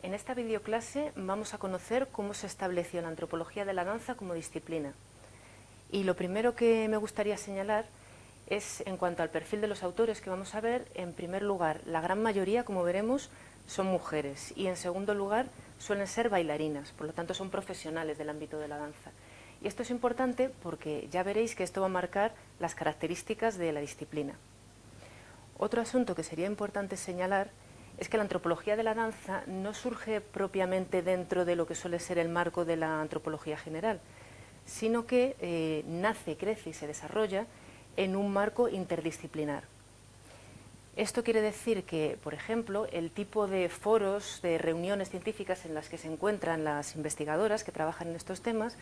En esta videoclase vamos a conocer cómo se estableció la antropología de la danza como disciplina. Y lo primero que me gustaría señalar es, en cuanto al perfil de los autores que vamos a ver, en primer lugar, la gran mayoría, como veremos, son mujeres, y en segundo lugar, suelen ser bailarinas, por lo tanto son profesionales del ámbito de la danza. Y esto es importante porque ya veréis que esto va a marcar las características de la disciplina. Otro asunto que sería importante señalar es que la antropología de la danza no surge propiamente dentro de lo que suele ser el marco de la antropología general, sino que nace, crece y se desarrolla en un marco interdisciplinar. Esto quiere decir que, por ejemplo, el tipo de foros, de reuniones científicas en las que se encuentran las investigadoras que trabajan en estos temas,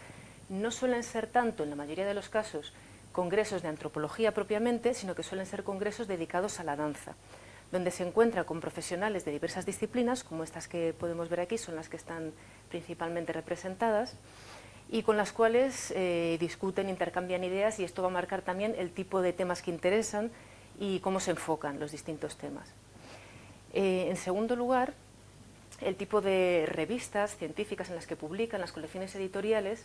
no suelen ser tanto, en la mayoría de los casos, congresos de antropología propiamente, sino que suelen ser congresos dedicados a la danza, donde se encuentra con profesionales de diversas disciplinas, como estas que podemos ver aquí, son las que están principalmente representadas, y con las cuales discuten, intercambian ideas, y esto va a marcar también el tipo de temas que interesan y cómo se enfocan los distintos temas. En segundo lugar, el tipo de revistas científicas en las que publican, las colecciones editoriales,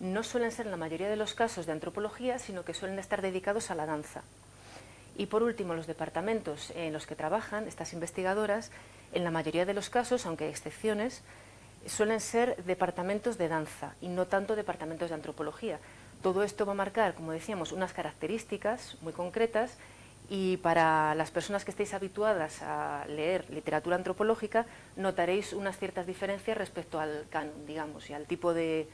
no suelen ser en la mayoría de los casos de antropología, sino que suelen estar dedicados a la danza. Y por último, los departamentos en los que trabajan estas investigadoras, en la mayoría de los casos, aunque hay excepciones, suelen ser departamentos de danza y no tanto departamentos de antropología. Todo esto va a marcar, como decíamos, unas características muy concretas, y para las personas que estéis habituadas a leer literatura antropológica notaréis unas ciertas diferencias respecto al canon, digamos, y al tipo de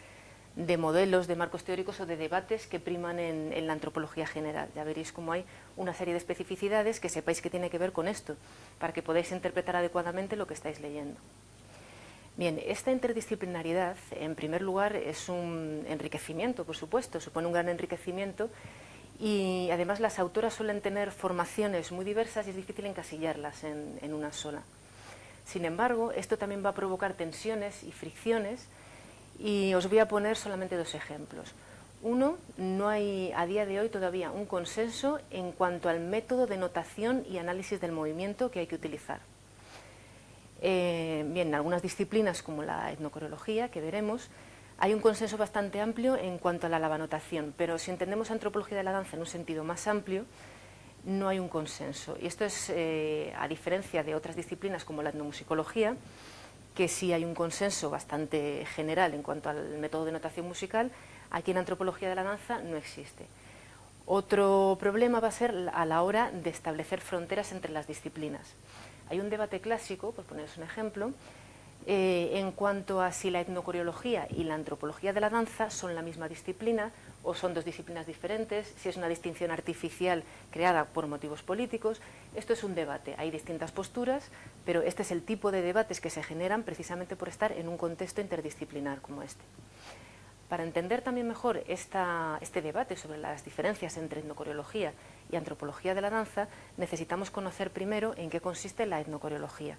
modelos, de marcos teóricos o de debates que priman en la antropología general. Ya veréis cómo hay una serie de especificidades que sepáis que tiene que ver con esto, para que podáis interpretar adecuadamente lo que estáis leyendo. Bien, esta interdisciplinaridad, en primer lugar, es un enriquecimiento, por supuesto, supone un gran enriquecimiento, y además las autoras suelen tener formaciones muy diversas y es difícil encasillarlas en una sola. Sin embargo, esto también va a provocar tensiones y fricciones, y os voy a poner solamente dos ejemplos. Uno, no hay a día de hoy todavía un consenso en cuanto al método de notación y análisis del movimiento que hay que utilizar. Bien, en algunas disciplinas como la etnocoreología, que veremos, hay un consenso bastante amplio en cuanto a la lavanotación, pero si entendemos antropología de la danza en un sentido más amplio, no hay un consenso. Y esto es a diferencia de otras disciplinas como la etnomusicología, que sí hay un consenso bastante general en cuanto al método de notación musical. Aquí en antropología de la danza no existe. Otro problema va a ser a la hora de establecer fronteras entre las disciplinas. Hay un debate clásico, por poneros un ejemplo, en cuanto a si la etnocoreología y la antropología de la danza son la misma disciplina o son dos disciplinas diferentes, si es una distinción artificial creada por motivos políticos. Esto es un debate, hay distintas posturas, pero este es el tipo de debates que se generan precisamente por estar en un contexto interdisciplinar como este. Para entender también mejor este debate sobre las diferencias entre etnocoreología y antropología de la danza, necesitamos conocer primero en qué consiste la etnocoreología.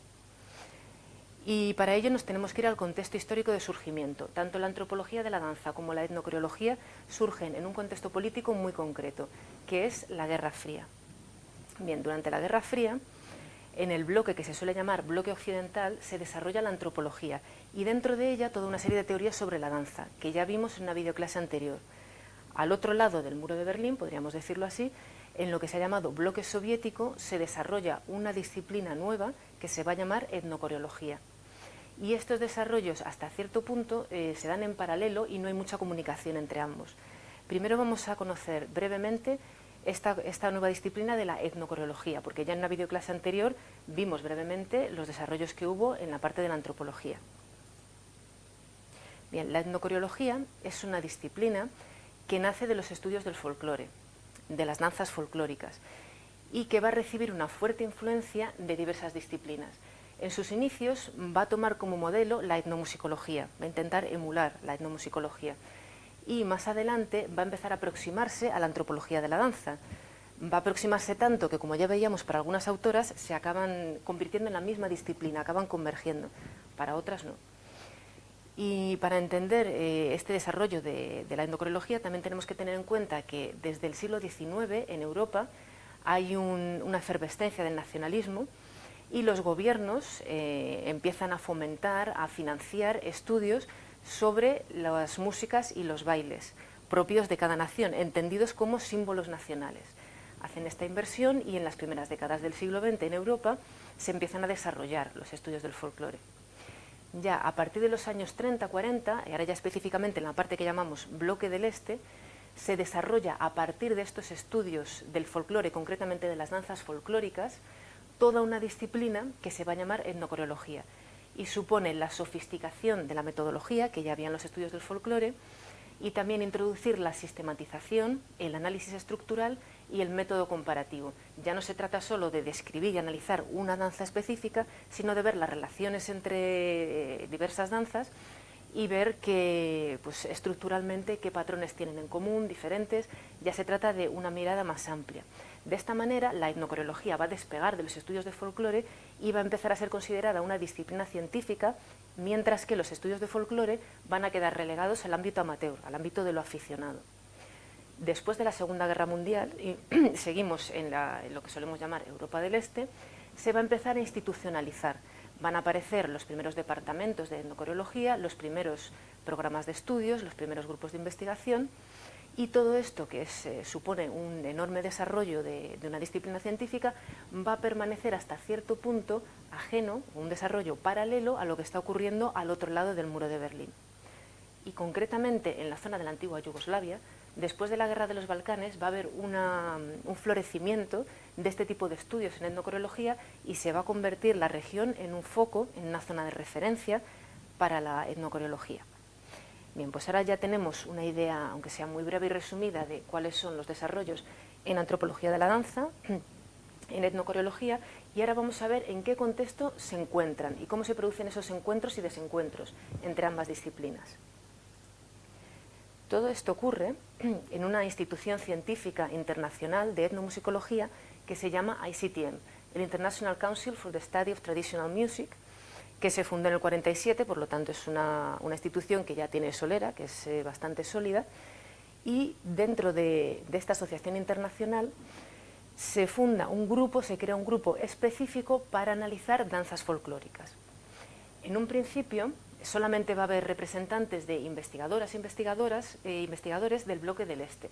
Y para ello nos tenemos que ir al contexto histórico de surgimiento. Tanto la antropología de la danza como la etnocoreología surgen en un contexto político muy concreto, que es la Guerra Fría. Bien, durante la Guerra Fría, en el bloque que se suele llamar bloque occidental, se desarrolla la antropología y dentro de ella toda una serie de teorías sobre la danza, que ya vimos en una videoclase anterior. Al otro lado del muro de Berlín, podríamos decirlo así, en lo que se ha llamado bloque soviético, se desarrolla una disciplina nueva que se va a llamar etnocoreología. Y estos desarrollos, hasta cierto punto, se dan en paralelo y no hay mucha comunicación entre ambos. Primero vamos a conocer brevemente esta nueva disciplina de la etnocoreología, porque ya en una videoclase anterior vimos brevemente los desarrollos que hubo en la parte de la antropología. Bien, la etnocoreología es una disciplina que nace de los estudios del folclore, de las danzas folclóricas, y que va a recibir una fuerte influencia de diversas disciplinas. En sus inicios va a tomar como modelo la etnomusicología, va a intentar emular la etnomusicología, y más adelante va a empezar a aproximarse a la antropología de la danza. Va a aproximarse tanto que, como ya veíamos, para algunas autoras se acaban convirtiendo en la misma disciplina, acaban convergiendo, para otras no. Y para entender este desarrollo de la etnocoreología también tenemos que tener en cuenta que desde el siglo XIX en Europa hay una efervescencia del nacionalismo y los gobiernos empiezan a fomentar, a financiar estudios sobre las músicas y los bailes propios de cada nación, entendidos como símbolos nacionales. Hacen esta inversión y en las primeras décadas del siglo XX en Europa se empiezan a desarrollar los estudios del folclore. Ya a partir de los años 30-40, y ahora ya específicamente en la parte que llamamos Bloque del Este, se desarrolla a partir de estos estudios del folclore, concretamente de las danzas folclóricas, toda una disciplina que se va a llamar etnocoreología y supone la sofisticación de la metodología que ya había en los estudios del folclore y también introducir la sistematización, el análisis estructural y el método comparativo. Ya no se trata solo de describir y analizar una danza específica, sino de ver las relaciones entre diversas danzas y ver pues, estructuralmente qué patrones tienen en común, diferentes. Ya se trata de una mirada más amplia. De esta manera, la etnocoreología va a despegar de los estudios de folclore y va a empezar a ser considerada una disciplina científica, mientras que los estudios de folclore van a quedar relegados al ámbito amateur, al ámbito de lo aficionado. Después de la Segunda Guerra Mundial, y seguimos en lo que solemos llamar Europa del Este, se va a empezar a institucionalizar. Van a aparecer los primeros departamentos de etnocoreología, los primeros programas de estudios, los primeros grupos de investigación, y todo esto, que supone un enorme desarrollo de una disciplina científica, va a permanecer hasta cierto punto ajeno, un desarrollo paralelo a lo que está ocurriendo al otro lado del muro de Berlín. Y concretamente en la zona de la antigua Yugoslavia, después de la Guerra de los Balcanes, va a haber un florecimiento de este tipo de estudios en etnocoreología y se va a convertir la región en un foco, en una zona de referencia para la etnocoreología. Bien, pues ahora ya tenemos una idea, aunque sea muy breve y resumida, de cuáles son los desarrollos en antropología de la danza, en etnocoreología, y ahora vamos a ver en qué contexto se encuentran y cómo se producen esos encuentros y desencuentros entre ambas disciplinas. Todo esto ocurre en una institución científica internacional de etnomusicología que se llama ICTM, el International Council for the Study of Traditional Music, que se fundó en el 47, por lo tanto es una institución que ya tiene solera, que es bastante sólida, y dentro de esta asociación internacional se funda un grupo, se crea un grupo específico para analizar danzas folclóricas. En un principio solamente va a haber representantes de investigadoras e investigadores del Bloque del Este.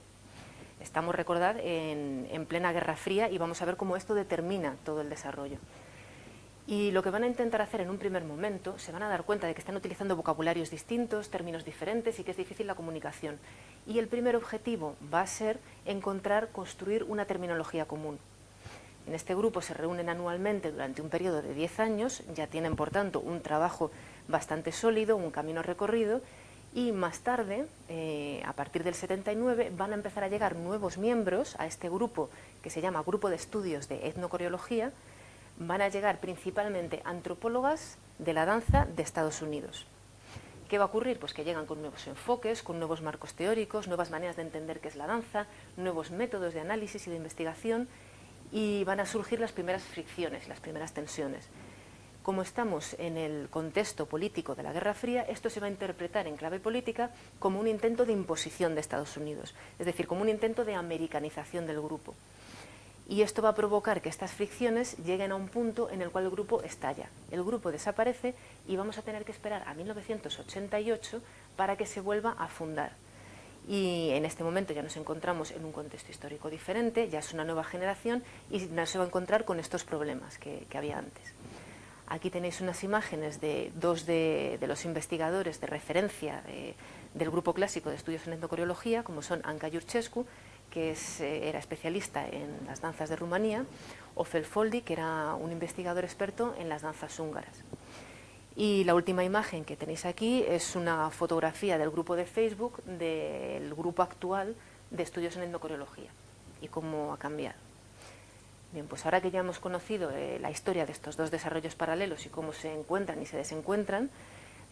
Estamos, recordad, en plena Guerra Fría y vamos a ver cómo esto determina todo el desarrollo. Y lo que van a intentar hacer en un primer momento, se van a dar cuenta de que están utilizando vocabularios distintos, términos diferentes y que es difícil la comunicación. Y el primer objetivo va a ser construir una terminología común. En este grupo se reúnen anualmente durante un periodo de 10 años, ya tienen por tanto un trabajo bastante sólido, un camino recorrido, y más tarde, a partir del 79, van a empezar a llegar nuevos miembros a este grupo que se llama Grupo de Estudios de Etnocoreología. Van a llegar principalmente antropólogas de la danza de Estados Unidos. ¿Qué va a ocurrir? Pues que llegan con nuevos enfoques, con nuevos marcos teóricos, nuevas maneras de entender qué es la danza, nuevos métodos de análisis y de investigación, y van a surgir las primeras fricciones, las primeras tensiones. Como estamos en el contexto político de la Guerra Fría, esto se va a interpretar en clave política como un intento de imposición de Estados Unidos, es decir, como un intento de americanización del grupo. Y esto va a provocar que estas fricciones lleguen a un punto en el cual el grupo estalla. El grupo desaparece y vamos a tener que esperar a 1988 para que se vuelva a fundar. Y en este momento ya nos encontramos en un contexto histórico diferente, ya es una nueva generación y no se va a encontrar con estos problemas que había antes. Aquí tenéis unas imágenes de dos de los investigadores de referencia del grupo clásico de estudios en etnocoreología, como son Anca Iurcescu, que era especialista en las danzas de Rumanía, o Felfoldi, que era un investigador experto en las danzas húngaras. Y la última imagen que tenéis aquí es una fotografía del grupo de Facebook del grupo actual de estudios en etnocoreología y cómo ha cambiado. Bien, pues ahora que ya hemos conocido la historia de estos dos desarrollos paralelos y cómo se encuentran y se desencuentran,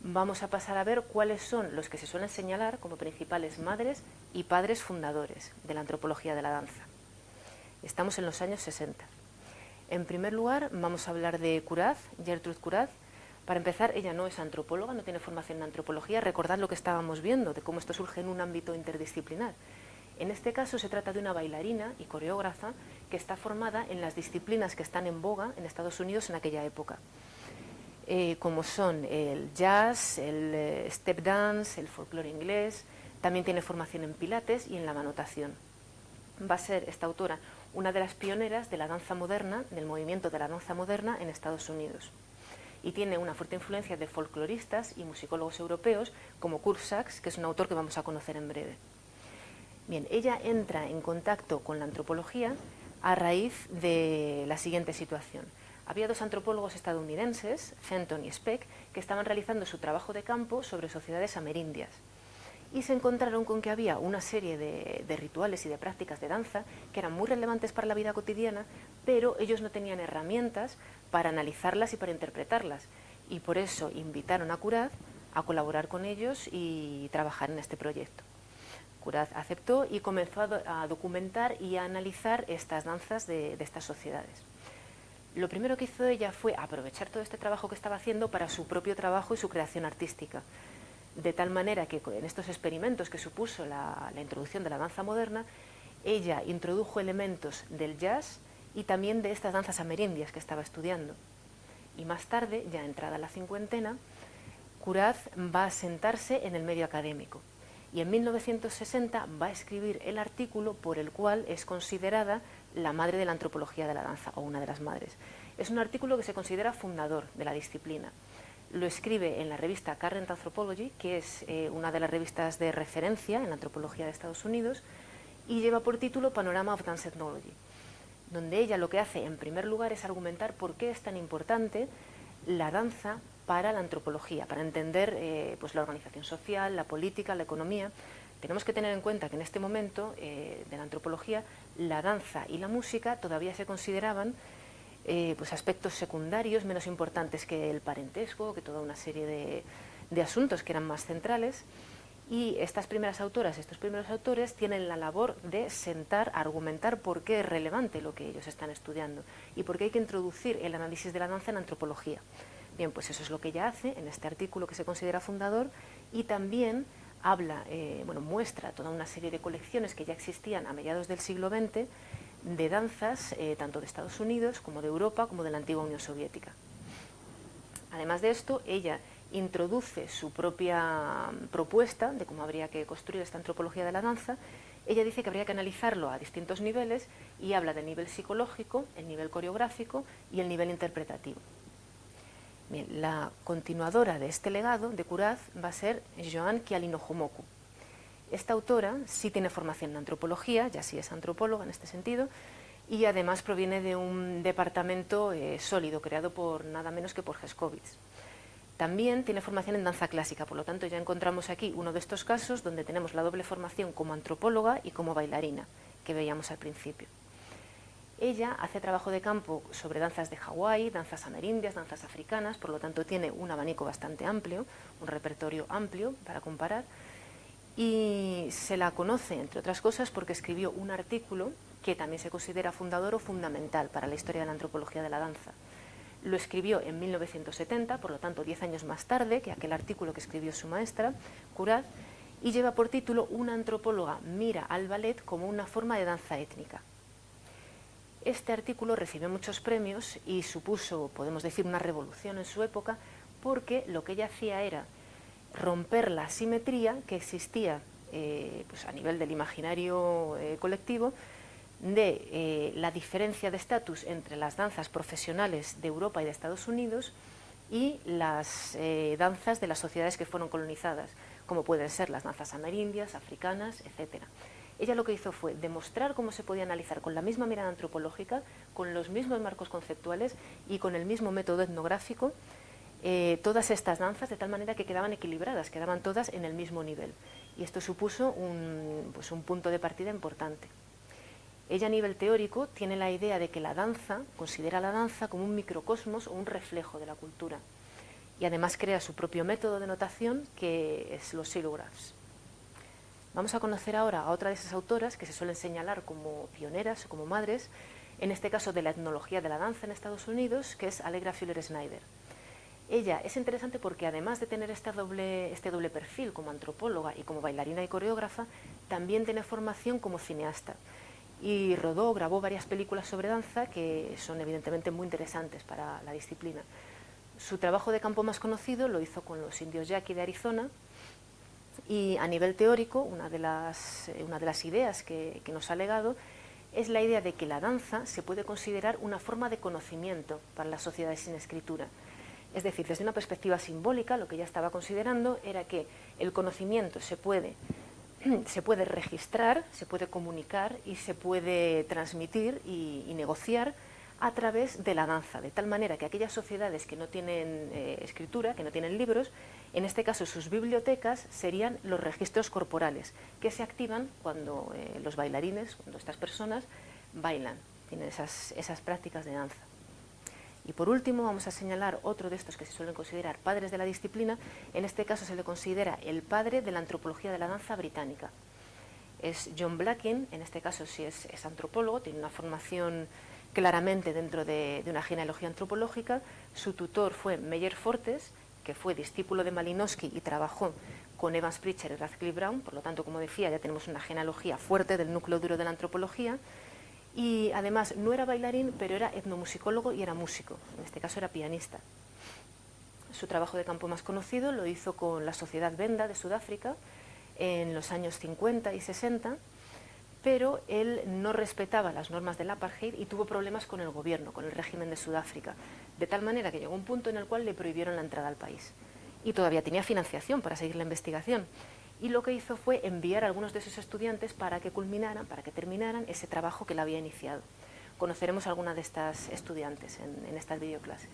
vamos a pasar a ver cuáles son los que se suelen señalar como principales madres y padres fundadores de la antropología de la danza. Estamos en los años 60. En primer lugar, vamos a hablar de Kuraz, Gertrude Kuraz. Para empezar, ella no es antropóloga, no tiene formación en antropología. Recordad lo que estábamos viendo, de cómo esto surge en un ámbito interdisciplinar. En este caso se trata de una bailarina y coreógrafa que está formada en las disciplinas que están en boga en Estados Unidos en aquella época, como son el jazz, el step dance, el folclore inglés. También tiene formación en pilates y en la manotación. Va a ser esta autora una de las pioneras de la danza moderna, del movimiento de la danza moderna en Estados Unidos. Y tiene una fuerte influencia de folcloristas y musicólogos europeos como Kurt Sachs, que es un autor que vamos a conocer en breve. Bien, ella entra en contacto con la antropología a raíz de la siguiente situación. Había dos antropólogos estadounidenses, Fenton y Speck, que estaban realizando su trabajo de campo sobre sociedades amerindias. Y se encontraron con que había una serie de rituales y de prácticas de danza que eran muy relevantes para la vida cotidiana, pero ellos no tenían herramientas para analizarlas y para interpretarlas. Y por eso invitaron a Kurat a colaborar con ellos y trabajar en este proyecto. Kurat aceptó y comenzó a documentar y a analizar estas danzas de estas sociedades. Lo primero que hizo ella fue aprovechar todo este trabajo que estaba haciendo para su propio trabajo y su creación artística. De tal manera que en estos experimentos que supuso la introducción de la danza moderna, ella introdujo elementos del jazz y también de estas danzas amerindias que estaba estudiando. Y más tarde, ya entrada la cincuentena, Kurat va a sentarse en el medio académico y en 1960 va a escribir el artículo por el cual es considerada la madre de la antropología de la danza, o una de las madres. Es un artículo que se considera fundador de la disciplina. Lo escribe en la revista Current Anthropology, que es una de las revistas de referencia en la antropología de Estados Unidos, y lleva por título Panorama of Dance Ethnology, donde ella lo que hace en primer lugar es argumentar por qué es tan importante la danza para la antropología, para entender pues la organización social, la política, la economía. Tenemos que tener en cuenta que en este momento de la antropología la danza y la música todavía se consideraban pues aspectos secundarios menos importantes que el parentesco, que toda una serie de asuntos que eran más centrales. Y estas primeras autoras, estos primeros autores tienen la labor de sentar, argumentar por qué es relevante lo que ellos están estudiando y por qué hay que introducir el análisis de la danza en antropología. Bien, pues eso es lo que ella hace en este artículo que se considera fundador, y también habla, muestra toda una serie de colecciones que ya existían a mediados del siglo XX de danzas tanto de Estados Unidos como de Europa como de la antigua Unión Soviética. Además de esto, ella introduce su propia propuesta de cómo habría que construir esta antropología de la danza. Ella dice que habría que analizarlo a distintos niveles y habla del nivel psicológico, el nivel coreográfico y el nivel interpretativo. Bien, la continuadora de este legado de Kurat va a ser Joan Kialinohomoku. Esta autora sí tiene formación en antropología, ya sí es antropóloga en este sentido, y además proviene de un departamento sólido creado por nada menos que por Herskovits. También tiene formación en danza clásica, por lo tanto ya encontramos aquí uno de estos casos donde tenemos la doble formación como antropóloga y como bailarina, que veíamos al principio. Ella hace trabajo de campo sobre danzas de Hawái, danzas amerindias, danzas africanas, por lo tanto tiene un abanico bastante amplio, un repertorio amplio para comparar, y se la conoce, entre otras cosas, porque escribió un artículo que también se considera fundador o fundamental para la historia de la antropología de la danza. Lo escribió en 1970, por lo tanto 10 años más tarde que aquel artículo que escribió su maestra, Kurat, y lleva por título Una antropóloga mira al ballet como una forma de danza étnica. Este artículo recibió muchos premios y supuso, podemos decir, una revolución en su época, porque lo que ella hacía era romper la asimetría que existía pues a nivel del imaginario colectivo de la diferencia de estatus entre las danzas profesionales de Europa y de Estados Unidos y las danzas de las sociedades que fueron colonizadas, como pueden ser las danzas amerindias, africanas, etc. Ella lo que hizo fue demostrar cómo se podía analizar con la misma mirada antropológica, con los mismos marcos conceptuales y con el mismo método etnográfico todas estas danzas, de tal manera que quedaban equilibradas, quedaban todas en el mismo nivel. Y esto supuso un punto de partida importante. Ella a nivel teórico tiene la idea de que la danza, considera la danza como un microcosmos o un reflejo de la cultura. Y además crea su propio método de notación, que es los silographs. Vamos a conocer ahora a otra de esas autoras que se suelen señalar como pioneras o como madres, en este caso de la etnología de la danza en Estados Unidos, que es Allegra Fuller-Snyder. Ella es interesante porque además de tener este doble perfil como antropóloga y como bailarina y coreógrafa, también tiene formación como cineasta. y rodó, grabó varias películas sobre danza que son evidentemente muy interesantes para la disciplina. Su trabajo de campo más conocido lo hizo con los indios yaqui de Arizona, y a nivel teórico una de las ideas que nos ha legado es la idea de que la danza se puede considerar una forma de conocimiento para las sociedades sin escritura. Es decir, desde una perspectiva simbólica, lo que ya estaba considerando era que el conocimiento se puede registrar, se puede comunicar y se puede transmitir y negociar a través de la danza, de tal manera que aquellas sociedades que no tienen escritura, que no tienen libros, en este caso sus bibliotecas serían los registros corporales, que se activan cuando los bailarines, cuando estas personas bailan, tienen esas prácticas de danza. Y por último vamos a señalar otro de estos que se suelen considerar padres de la disciplina. En este caso se le considera el padre de la antropología de la danza británica. Es John Blacking, en este caso sí es antropólogo, tiene una formación claramente dentro de una genealogía antropológica. Su tutor fue Meyer Fortes, que fue discípulo de Malinowski y trabajó con Evans Pritchard y Radcliffe Brown. Por lo tanto, como decía, ya tenemos una genealogía fuerte del núcleo duro de la antropología. Y además no era bailarín, pero era etnomusicólogo y era músico, en este caso era pianista. Su trabajo de campo más conocido lo hizo con la Sociedad Venda de Sudáfrica en los años 50 y 60, pero él no respetaba las normas del apartheid y tuvo problemas con el gobierno, con el régimen de Sudáfrica, de tal manera que llegó un punto en el cual le prohibieron la entrada al país. Y todavía tenía financiación para seguir la investigación. Y lo que hizo fue enviar a algunos de sus estudiantes para que culminaran, para que terminaran ese trabajo que él había iniciado. Conoceremos a alguna de estas estudiantes en estas videoclases.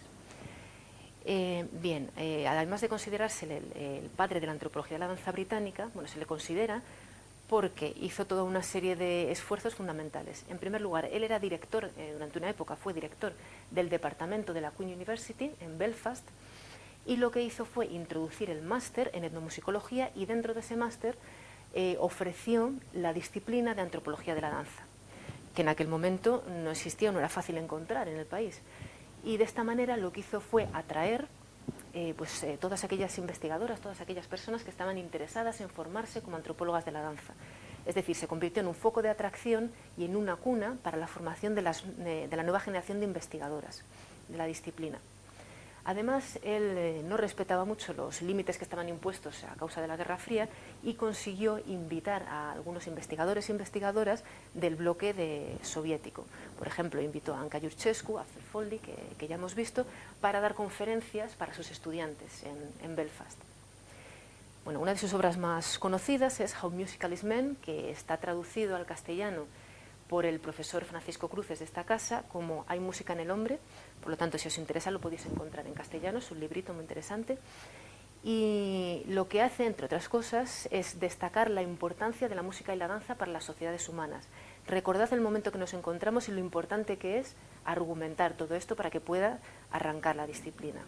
Además de considerarse el padre de la antropología de la danza británica, bueno, se le considera porque hizo toda una serie de esfuerzos fundamentales. En primer lugar, él era director, durante una época fue director del departamento de la Queen University en Belfast, y lo que hizo fue introducir el máster en etnomusicología, y dentro de ese máster ofreció la disciplina de antropología de la danza, que en aquel momento no existía, no era fácil encontrar en el país. Y de esta manera lo que hizo fue atraer todas aquellas investigadoras, todas aquellas personas que estaban interesadas en formarse como antropólogas de la danza. Es decir, se convirtió en un foco de atracción y en una cuna para la formación de la nueva generación de investigadoras de la disciplina. Además, él no respetaba mucho los límites que estaban impuestos a causa de la Guerra Fría y consiguió invitar a algunos investigadores e investigadoras del bloque soviético. Por ejemplo, invitó a Anka Jurchescu, a Phil Foldy, que ya hemos visto, para dar conferencias para sus estudiantes en Belfast. Bueno, una de sus obras más conocidas es How Musical is Men, que está traducido al castellano por el profesor Francisco Cruces de esta casa como Hay música en el hombre. Por lo tanto, si os interesa, lo podéis encontrar en castellano, es un librito muy interesante. Y lo que hace, entre otras cosas, es destacar la importancia de la música y la danza para las sociedades humanas. Recordad el momento que nos encontramos y lo importante que es argumentar todo esto para que pueda arrancar la disciplina.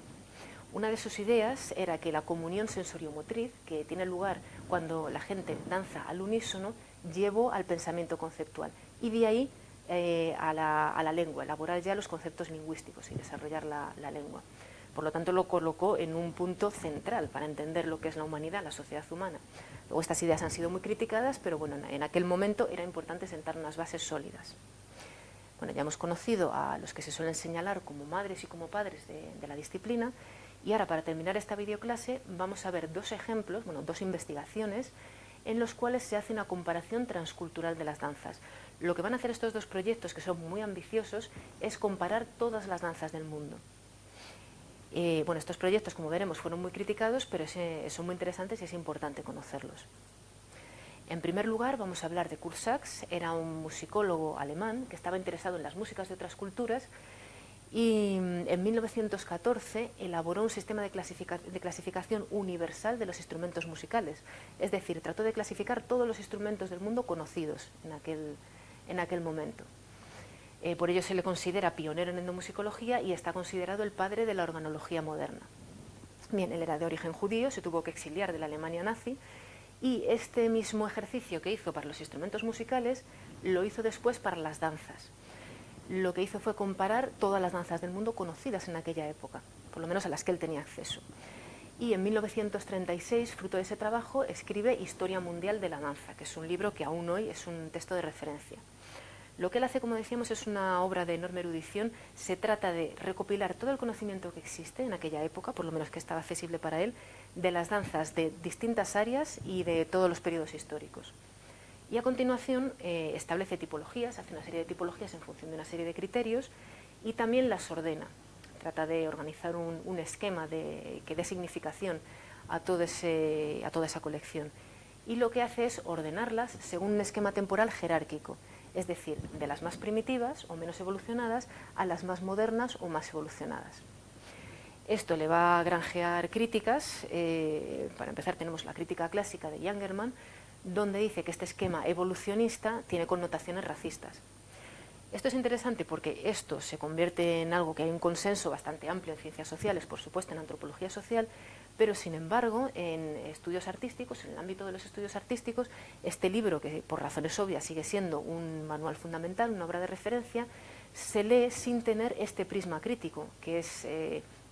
Una de sus ideas era que la comunión sensoriomotriz, que tiene lugar cuando la gente danza al unísono, llevó al pensamiento conceptual. Y de ahí a la lengua, elaborar ya los conceptos lingüísticos y desarrollar la lengua. Por lo tanto, lo colocó en un punto central para entender lo que es la humanidad, la sociedad humana. Luego estas ideas han sido muy criticadas, pero bueno, en aquel momento era importante sentar unas bases sólidas. Bueno, ya hemos conocido a los que se suelen señalar como madres y como padres de la disciplina, y ahora, para terminar esta videoclase, vamos a ver dos ejemplos, dos investigaciones en los cuales se hace una comparación transcultural de las danzas. Lo que van a hacer estos dos proyectos, que son muy ambiciosos, es comparar todas las danzas del mundo. Estos proyectos, como veremos, fueron muy criticados, pero son muy interesantes y es importante conocerlos. En primer lugar, vamos a hablar de Kurt Sachs. Era un musicólogo alemán que estaba interesado en las músicas de otras culturas y en 1914 elaboró un sistema de clasificación universal de los instrumentos musicales. Es decir, trató de clasificar todos los instrumentos del mundo conocidos en aquel momento. Por ello se le considera pionero en etnomusicología y está considerado el padre de la organología moderna. Bien, él era de origen judío, se tuvo que exiliar de la Alemania nazi, y este mismo ejercicio que hizo para los instrumentos musicales lo hizo después para las danzas. Lo que hizo fue comparar todas las danzas del mundo conocidas en aquella época, por lo menos a las que él tenía acceso. Y en 1936, fruto de ese trabajo, escribe Historia Mundial de la Danza, que es un libro que aún hoy es un texto de referencia. Lo que él hace, como decíamos, es una obra de enorme erudición. Se trata de recopilar todo el conocimiento que existe en aquella época, por lo menos que estaba accesible para él, de las danzas de distintas áreas y de todos los periodos históricos. Y a continuación establece tipologías, hace una serie de tipologías en función de una serie de criterios y también las ordena. Trata de organizar un esquema que dé significación a toda esa colección. Y lo que hace es ordenarlas según un esquema temporal jerárquico, es decir, de las más primitivas o menos evolucionadas a las más modernas o más evolucionadas. Esto le va a granjear críticas. Para empezar, tenemos la crítica clásica de Jungermann, donde dice que este esquema evolucionista tiene connotaciones racistas. Esto es interesante porque esto se convierte en algo que hay un consenso bastante amplio en ciencias sociales, por supuesto en antropología social, pero sin embargo en estudios artísticos, en el ámbito de los estudios artísticos, este libro, que por razones obvias sigue siendo un manual fundamental, una obra de referencia, se lee sin tener este prisma crítico, que es,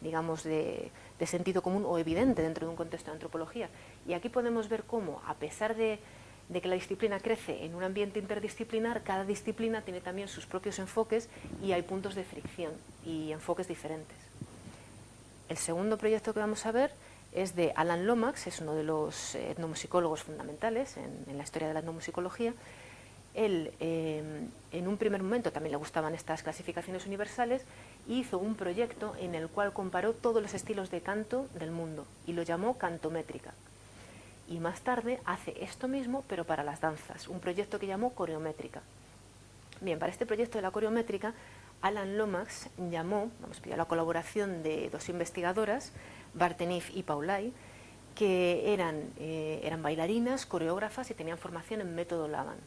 digamos, de sentido común o evidente dentro de un contexto de antropología. Y aquí podemos ver cómo, a pesar de que la disciplina crece en un ambiente interdisciplinar, cada disciplina tiene también sus propios enfoques y hay puntos de fricción y enfoques diferentes. El segundo proyecto que vamos a ver es de Alan Lomax, es uno de los etnomusicólogos fundamentales en la historia de la etnomusicología. Él, en un primer momento, también le gustaban estas clasificaciones universales y hizo un proyecto en el cual comparó todos los estilos de canto del mundo y lo llamó cantométrica. Y más tarde hace esto mismo, pero para las danzas, un proyecto que llamó coreométrica. Bien, para este proyecto de la coreométrica, Alan Lomax pidió la colaboración de dos investigadoras, Bartenif y Paulay, que eran bailarinas, coreógrafas y tenían formación en método Laban.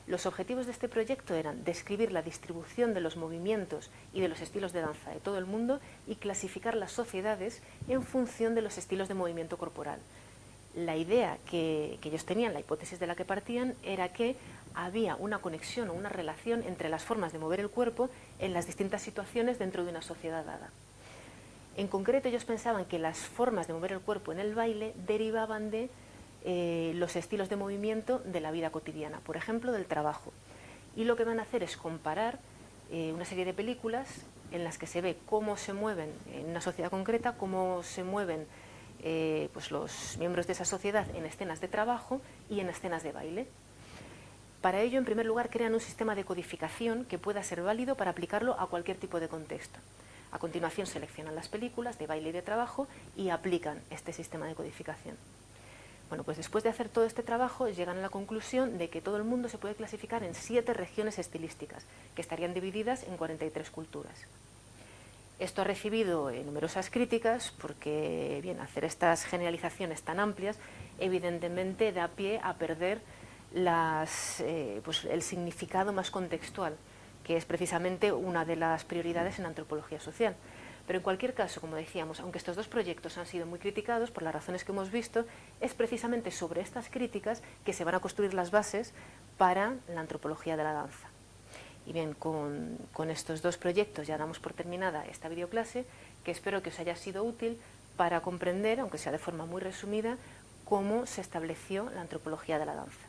Los objetivos de este proyecto eran describir la distribución de los movimientos y de los estilos de danza de todo el mundo y clasificar las sociedades en función de los estilos de movimiento corporal. La idea que ellos tenían, la hipótesis de la que partían, era que había una conexión o una relación entre las formas de mover el cuerpo en las distintas situaciones dentro de una sociedad dada. En concreto, ellos pensaban que las formas de mover el cuerpo en el baile derivaban de los estilos de movimiento de la vida cotidiana, por ejemplo, del trabajo. Y lo que van a hacer es comparar una serie de películas en las que se ve cómo se mueven en una sociedad concreta, cómo se mueven pues los miembros de esa sociedad en escenas de trabajo y en escenas de baile. Para ello, en primer lugar, crean un sistema de codificación que pueda ser válido para aplicarlo a cualquier tipo de contexto. A continuación, seleccionan las películas de baile y de trabajo y aplican este sistema de codificación. Bueno, pues después de hacer todo este trabajo, llegan a la conclusión de que todo el mundo se puede clasificar en 7 regiones estilísticas, que estarían divididas en 43 culturas. Esto ha recibido numerosas críticas porque, bien, hacer estas generalizaciones tan amplias evidentemente da pie a perder el significado más contextual, que es precisamente una de las prioridades en antropología social. Pero en cualquier caso, como decíamos, aunque estos dos proyectos han sido muy criticados por las razones que hemos visto, es precisamente sobre estas críticas que se van a construir las bases para la antropología de la danza. Y bien, con estos dos proyectos ya damos por terminada esta videoclase, que espero que os haya sido útil para comprender, aunque sea de forma muy resumida, cómo se estableció la antropología de la danza.